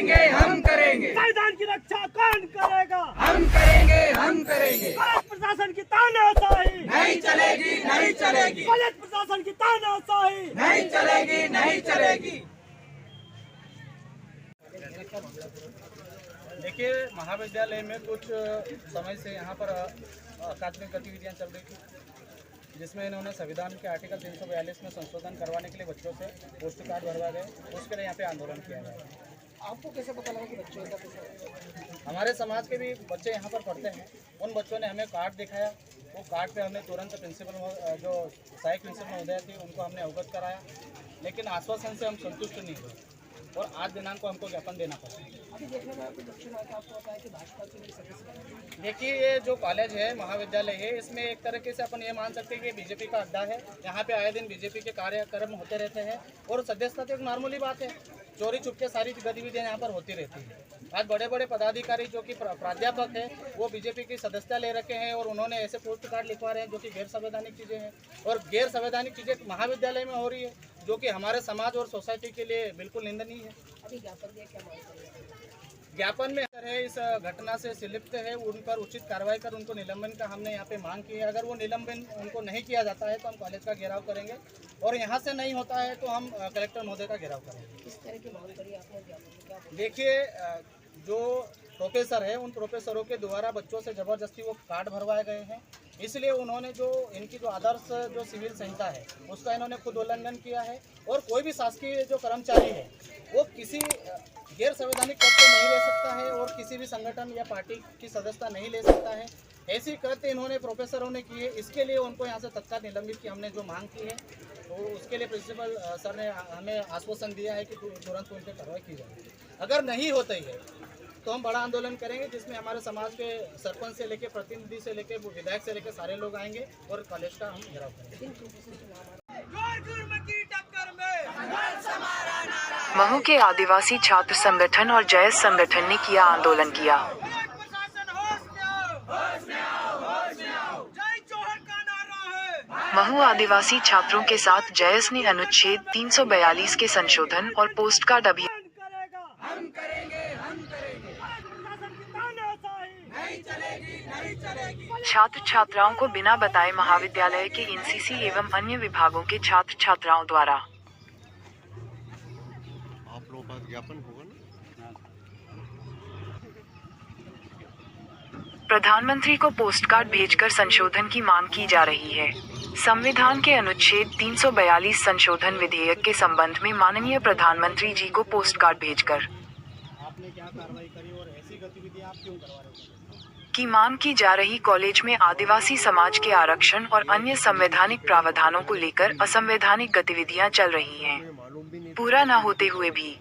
करेंगे, हम करेंगे। संविधान की रक्षा कौन करेगा? हम करेंगे, हम करेंगे। पुलिस प्रशासन की तानाशाही नहीं चलेगी, नहीं चलेगी। पुलिस प्रशासन की तानाशाही नहीं चलेगी, नहीं चलेगी। देखिए, महाविद्यालय में कुछ समय से यहाँ पर अकादमिक गतिविधियाँ चल रही थी, जिसमें इन्होंने संविधान के आर्टिकल 342 में संशोधन करवाने के लिए बच्चों से पोस्ट कार्ड भरवा गए। उसके लिए यहाँ पे आंदोलन किया गया। आपको कैसे पता लगा कि बच्चों का? हमारे समाज के भी बच्चे यहाँ पर पढ़ते हैं। उन बच्चों ने हमें कार्ड दिखाया। वो कार्ड पे हमने तुरंत प्रिंसिपल जो सहायक प्रिंसिपल महोदय थी उनको हमने अवगत कराया, लेकिन आश्वासन से हम संतुष्ट नहीं हुए और आज दिनांक को हमको ज्ञापन देना पड़ा। अभी देखने में आपको बच्चों ने आपको बताया कि भाजपा के सदस्य। देखिए, ये जो कॉलेज है, महाविद्यालय है, इसमें एक तरीके से अपन ये मान सकते हैं कि बीजेपी का अड्डा है। यहाँ पे आए दिन बीजेपी के कार्यक्रम होते रहते हैं और सदस्यता तो एक नॉर्मली बात है। चोरी छुपके सारी गतिविधियाँ यहाँ पर होती रहती है। आज बड़े बड़े पदाधिकारी जो कि प्राध्यापक है वो बीजेपी की सदस्यता ले रखे हैं और उन्होंने ऐसे पोस्ट कार्ड लिखवा रहे हैं जो कि गैर संवैधानिक चीज़ें हैं और गैर संवैधानिक चीज़ें महाविद्यालय में हो रही है, जो कि हमारे समाज और सोसाइटी के लिए बिल्कुल निंदनीय है। अभी ज्ञापन दिया, क्या मांग करेंगे? ज्ञापन में है इस घटना से संलिप्त है उन पर उचित कार्रवाई कर उनको निलंबन का हमने यहाँ पे मांग की है। अगर वो निलंबन उनको नहीं किया जाता है तो हम कॉलेज का घेराव करेंगे और यहाँ से नहीं होता है तो हम कलेक्टर महोदय का घेराव करेंगे। किस तरह की मांग करी आपने ज्ञापन में? क्या देखिए, जो प्रोफेसर है उन प्रोफेसरों के द्वारा बच्चों से ज़बरदस्ती वो कार्ड भरवाए गए हैं, इसलिए उन्होंने जो इनकी जो आदर्श जो सिविल संहिता है उसका इन्होंने खुद उल्लंघन किया है। और कोई भी शासकीय जो कर्मचारी है वो किसी गैर संवैधानिक पद पर नहीं ले सकता है और किसी भी संगठन या पार्टी की सदस्यता नहीं ले सकता है। ऐसी कृत्य इन्होंने प्रोफेसरों ने की है, इसके लिए उनको यहाँ से तत्काल निलंबित की हमने जो मांग की है तो उसके लिए प्रिंसिपल सर ने हमें आश्वासन दिया है कि तुरंत उन पर कार्रवाई की जाएगी। अगर नहीं होता ही है तो हम बड़ा आंदोलन करेंगे, जिसमें हमारे समाज के सरपंच से लेकर प्रतिनिधि से लेकर विधायक से लेकर सारे लोग आएंगे और कॉलेज का हम घेराव करेंगे। महू के आदिवासी छात्र संगठन और जयस संगठन ने किया आंदोलन किया। महू आदिवासी छात्रों के साथ जयस ने अनुच्छेद 342 के संशोधन और पोस्ट कार्ड अभियान हम करेंगे, हम करेंगे। नहीं चलेगी, नहीं चलेगी। छात्र छात्राओं को बिना बताए महाविद्यालय के एनसीसी एवं अन्य विभागों के छात्र छात्राओं द्वारा। आप लोगों का ज्ञापन होगा ना? प्रधानमंत्री को पोस्ट कार्ड भेजकर संशोधन की मांग की जा रही है। संविधान के अनुच्छेद 342 संशोधन विधेयक के संबंध में माननीय प्रधानमंत्री जी को पोस्ट कार्ड भेजकर आपने क्या कार्रवाई करी और ऐसी गतिविधियां आप क्यों करवा रहे हैं की मांग की जा रही। कॉलेज में आदिवासी समाज के आरक्षण और अन्य संवैधानिक प्रावधानों को लेकर असंवैधानिक गतिविधियां चल रही हैं, पूरा न होते हुए भी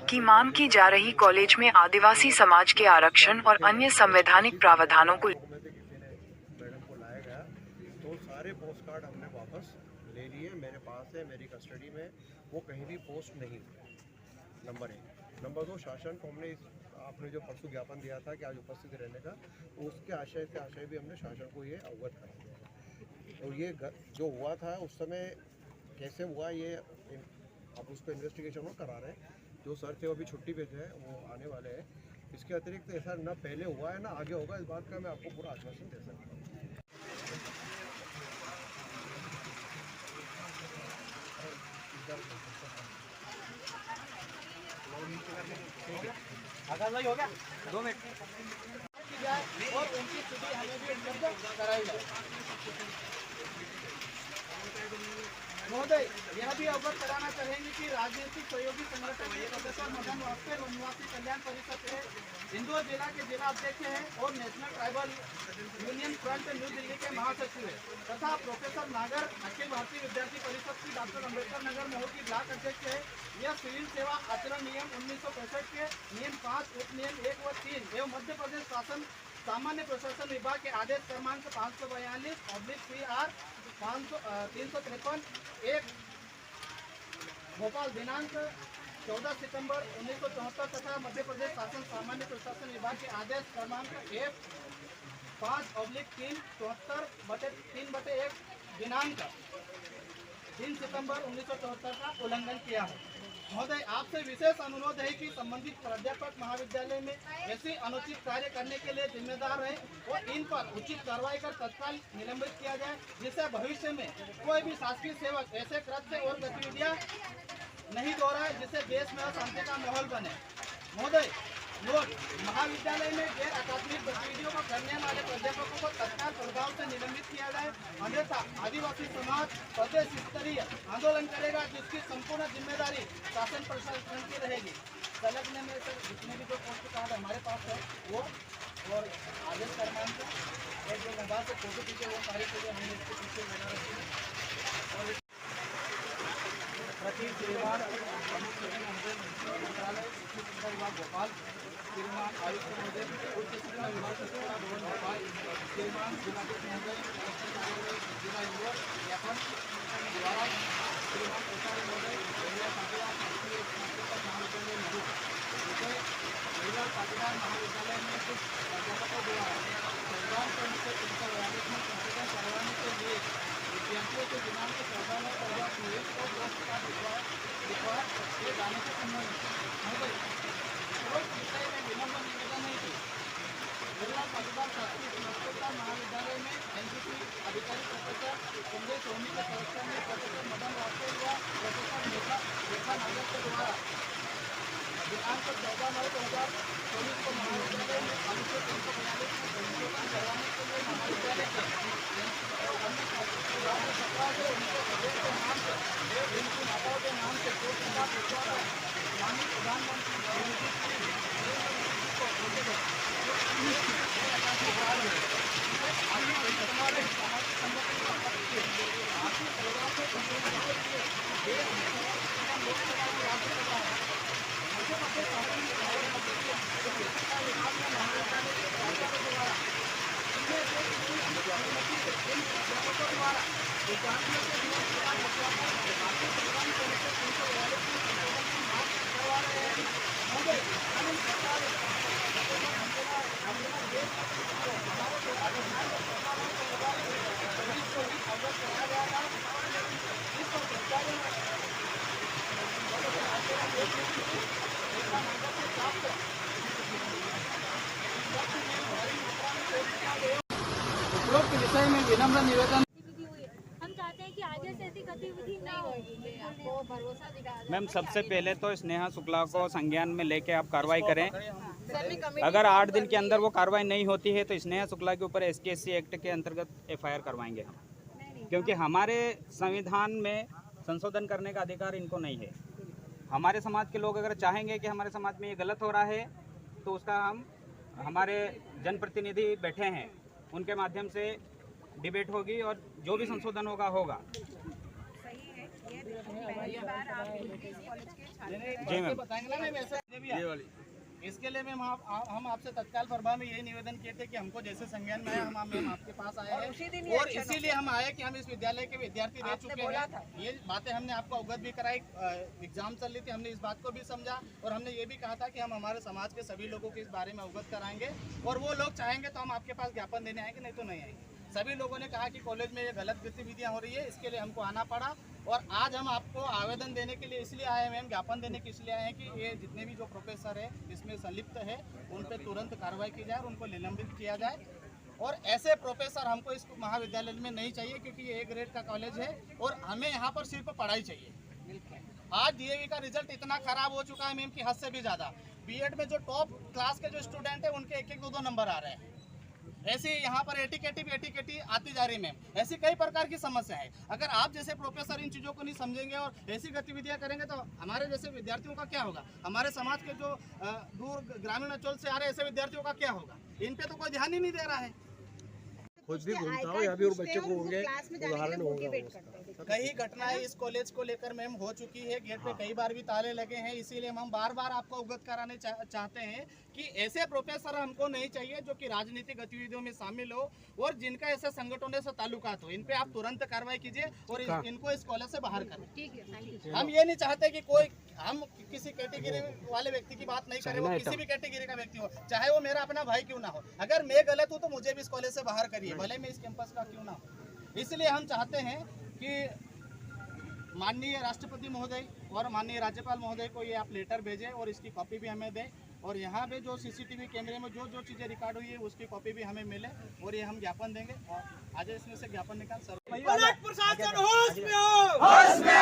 की मांग की जा रही। कॉलेज में आदिवासी समाज के आरक्षण और अन्य संवैधानिक प्रावधानों को मैडम को लाया गया तो सारे पोस्ट कार्ड हमने वापस ले लिए, मेरे पास है, मेरी कस्टडी में, वो कहीं भी पोस्ट नहीं हुए। नंबर 1। नंबर 2, शासन को हमने आपने जो परसों ज्ञापन दिया था कि आज उपस्थित रहने का, उसके आशय भी हमने शासन को ये अवगत करा दिया। तो ये जो हुआ था उस समय कैसे हुआ ये अब उसको इन्वेस्टिगेशन और करा रहे हैं। जो सर थे वो अभी छुट्टी पे थे, वो आने वाले हैं। इसके अतिरिक्त ऐसा ना पहले हुआ है ना आगे होगा, इस बात का मैं आपको पूरा आश्वासन दे सकता हूँ। आकाश भाई हो गया 2 मिनट और उनकी स्थिति हमें भी उपलब्ध कराई जाए। महोदय, यह भी अवगत कराना चाहेंगे कि राजनीतिक सहयोगी संगठन के प्रोफेसर मदन वाजपेयी वनवासी कल्याण परिषद के हिंदू जिला के जिला अध्यक्ष हैं और national tribal union front new Delhi के महासचिव हैं तथा प्रोफेसर नागर अखिल भारतीय विद्यार्थी परिषद की डॉक्टर अम्बेडकर नगर महू की ब्लॉक अध्यक्ष है। यह सिविल सेवा आचरण नियम 1965 के नियम 5 उप नियम 1 व 3 एवं मध्य प्रदेश शासन सामान्य प्रशासन विभाग के आदेश क्रमांक 542/CR 353 1 भोपाल दिनांक 14 सितंबर 1974 तथा मध्य प्रदेश शासन सामान्य प्रशासन विभाग के आदेश क्रमांक F5/3 74/3/1 दिनांक 3 सितंबर 1974 का उल्लंघन किया है। महोदय, आपसे विशेष अनुरोध है कि संबंधित प्राध्यापक महाविद्यालय में ऐसे अनुचित कार्य करने के लिए जिम्मेदार है और इन पर उचित कार्रवाई कर तत्काल निलंबित किया जाए, जिससे भविष्य में कोई भी शासकीय सेवक ऐसे कृत्य और गतिविधियां नहीं दोहराए, जिससे देश में अशांति का माहौल बने। महोदय, नोट, महाविद्यालय में गैर अकादमिक गतिविधियों को करने वाले प्राध्यापकों को तत्काल प्रभाव से निलंबित किया जाए, अन्यथा आदिवासी समाज प्रदेश स्तरीय आंदोलन करेगा, जिसकी संपूर्ण जिम्मेदारी शासन प्रशासन की रहेगी। संलग्न में सर जितने भी जो पोस्ट कार्ड हमारे पास है वो और आदेश क्रमांक और जो मोबाइल से फोटो खींचे वो सारी चीज़ें हमने इसके पीछे बना रखी है। और प्रति श्रीमान मंत्रालय शिक्षा विभाग भोपाल, श्रीमान आयुक्त महोदय उच्च शिक्षा विभाग भवन भोपाल, श्रीमान जिलाधीश महोदय जिला इंदौर ज्ञापन द्वारा श्रीमान प्रसाद महोदय महिला पाटीदार राष्ट्रीय स्नातकोत्तर महाविद्यालय नेहरू जिसे महिला पाटीदार महाविद्यालय में कुछ प्राध्यापकों द्वारा संविधान के अनुच्छेद 342 में संशोधन करवाने के लिए विद्यार्थियों के दिनांक 14 में 2023 को पोस्ट कार्ड दिखवा किए जाने के संबंध महोदय कोई विषय में विलंब निवेदन है कि जिला पाटीदार राष्ट्रीय स्नातकोत्तर महाविद्यालय में एनसीसी अधिकारी प्रोफेसर संजय सोनी के संरक्षण में प्रोफेसर मदन वाजपेयी व प्रोफेसर रेखा नागर के द्वारा दिनांक 14/9/2024 को महाविद्यालय में अनुच्छेद 342 में संशोधन करवाने के लिए महाविद्यालय के अन्य छात्रों से उनके सदस्य के नाम से उनकी माताओं के नाम से पोस्ट कार्ड भिजवाकर माननीय प्रधानमंत्री उपरोक्त विषय में विनम्र निवेदन। हम चाहते हैं कि आगे से ऐसी गतिविधि ना होगी। आपको भरोसा दिखा मैम, सबसे पहले तो स्नेहा शुक्ला को संज्ञान में लेके आप कार्रवाई करें। अगर 8 दिन के अंदर वो कार्रवाई नहीं होती है तो स्नेहा शुक्ला के ऊपर ST/SC एक्ट के अंतर्गत FIR करवाएंगे हम, क्योंकि हमारे संविधान में संशोधन करने का अधिकार इनको नहीं है। हमारे समाज के लोग अगर चाहेंगे कि हमारे समाज में ये गलत हो रहा है तो उसका हमारे जनप्रतिनिधि बैठे हैं, उनके माध्यम से डिबेट होगी और जो भी संशोधन होगा। जी मैम। इसके लिए मैम हम आपसे तत्काल प्रभाव में यही निवेदन किए थे कि हमको जैसे संज्ञान में आया हम आपके पास आए हैं और इसीलिए हम आए कि हम इस विद्यालय के विद्यार्थी रह चुके हैं। ये बातें हमने आपको अवगत भी कराई, एग्जाम चल रही थी, हमने इस बात को भी समझा और हमने ये भी कहा था कि हम हमारे समाज के सभी लोगों को इस बारे में अवगत कराएंगे और वो लोग चाहेंगे तो हम आपके पास ज्ञापन देने आएंगे, नहीं तो नहीं आएंगे। सभी लोगों ने कहा कि कॉलेज में ये गलत गतिविधियां हो रही है, इसके लिए हमको आना पड़ा और आज हम आपको आवेदन देने के लिए इसलिए आए हैं मैम, ज्ञापन देने के इसलिए आए हैं कि ये जितने भी जो प्रोफेसर है इसमें संलिप्त है उन पर तुरंत कार्रवाई की जाए और उनको निलंबित किया जाए। और ऐसे प्रोफेसर हमको इस महाविद्यालय में नहीं चाहिए, क्योंकि ये A ग्रेड का कॉलेज है और हमें यहाँ पर सिर्फ पढ़ाई चाहिए। आज DAV का रिजल्ट इतना खराब हो चुका है मैम कि हद से भी ज़्यादा। B.Ed में जो टॉप क्लास के जो स्टूडेंट है उनके 1-1, 2-2 नंबर आ रहे हैं। ऐसे यहाँ पर एटीकेटी आती जा रही मैम। ऐसी कई प्रकार की समस्या है। अगर आप जैसे प्रोफेसर इन चीज़ों को नहीं समझेंगे और ऐसी गतिविधियाँ करेंगे तो हमारे जैसे विद्यार्थियों का क्या होगा? हमारे समाज के जो दूर ग्रामीण अंचल से आ रहे ऐसे विद्यार्थियों का क्या होगा? इन पे तो कोई ध्यान ही नहीं दे रहा है। खुद भी घूमता हूँ, यहाँ भी और बच्चे को होंगे, उदाहरण होगा। कई घटनाएं इस कॉलेज को लेकर मैम हो चुकी है। गेट पे कई बार भी ताले लगे हैं, इसीलिए हम बार बार आपको अवगत कराने चाहते हैं कि ऐसे प्रोफेसर हमको नहीं चाहिए जो कि राजनीतिक गतिविधियों में शामिल हो और जिनका ऐसे संगठनों से ताल्लुकात हो। इन पे आप तुरंत कार्रवाई कीजिए और इनको इस कॉलेज से बाहर करें। हम ये नहीं चाहते कि कोई हम किसी कैटेगरी वाले व्यक्ति की बात नहीं करें, वो किसी भी कैटेगरी का व्यक्ति हो, चाहे वो मेरा अपना भाई क्यों ना हो। अगर मैं गलत हूँ तो मुझे भी इस कॉलेज से बाहर करिए, भले मैं इस कैंपस का क्यों ना हो। इसलिए हम चाहते हैं कि माननीय राष्ट्रपति महोदय और माननीय राज्यपाल महोदय को ये आप लेटर भेजें और इसकी कॉपी भी हमें दें, और यहाँ पे जो सीसीटीवी कैमरे में जो जो चीज़ें रिकॉर्ड हुई है उसकी कॉपी भी हमें मिले, और ये हम ज्ञापन देंगे। और आज इसमें से ज्ञापन निकाल सर प्रशासन होश में